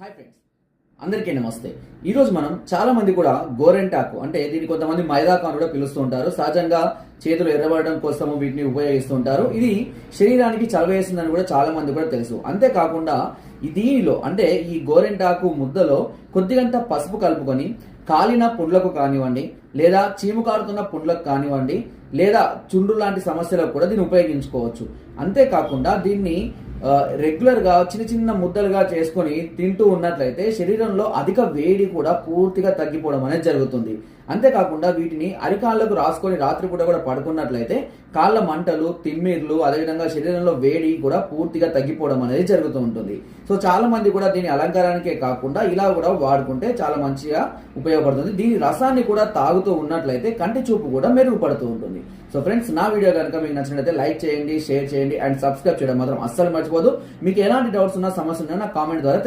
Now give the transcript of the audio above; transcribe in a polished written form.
Hi friends, అందరికీ నమస్తే. ఈరోజు మనం చాలా మంది కూడా గోరెంటాకు అంటే దీన్ని కొంతమంది మైదాకు అని కూడా పిలుస్తూ ఉంటారు. సహజంగా చేతులు ఎర్రబడడం కోసం వీటిని ఉపయోగిస్తూ ఉంటారు. ఇది శరీరానికి చలవేస్తుందని కూడా చాలా మంది కూడా తెలుసు. అంతేకాకుండా దీనిలో అంటే ఈ గోరెంటాకు ముద్దలో కొద్దిగంత పసుపు కలుపుకొని కాలిన పుండ్లకు కానివ్వండి, లేదా చీము కారుతున్న పుండ్లకు కానివ్వండి, లేదా చుండ్రు లాంటి సమస్యలకు కూడా దీన్ని ఉపయోగించుకోవచ్చు. అంతేకాకుండా దీన్ని రెగ్యులర్ గా చిన్న చిన్న ముద్దలుగా చేసుకొని తింటూ ఉన్నట్లయితే శరీరంలో అధిక వేడి కూడా పూర్తిగా తగ్గిపోవడం అనేది జరుగుతుంది. అంతేకాకుండా వీటిని అరికాళ్లకు రాసుకొని రాత్రిపూట కూడా పడుకున్నట్లయితే కాళ్ళ మంటలు, తిమ్మిర్లు, అదేవిధంగా శరీరంలో వేడి కూడా పూర్తిగా తగ్గిపోవడం అనేది జరుగుతూ ఉంటుంది. సో చాలా మంది కూడా దీని అలంకారానికే కాకుండా ఇలా కూడా వాడుకుంటే చాలా మంచిగా ఉపయోగపడుతుంది. దీని రసాన్ని కూడా తాగుతూ ఉన్నట్లయితే కంటి చూపు కూడా మెరుగుపడుతూ ఉంటుంది. సో ఫ్రెండ్స్, నా వీడియో కనుక మీకు నచ్చినట్లయితే లైక్ చేయండి, షేర్ చేయండి అండ్ సబ్స్క్రైబ్ చేయడం మాత్రం అస్సలు మర్చిపోదు. మీకు ఎలాంటి డౌట్స్ ఉన్నా, సమస్య ఉన్నా నాకు కామెంట్ ద్వారా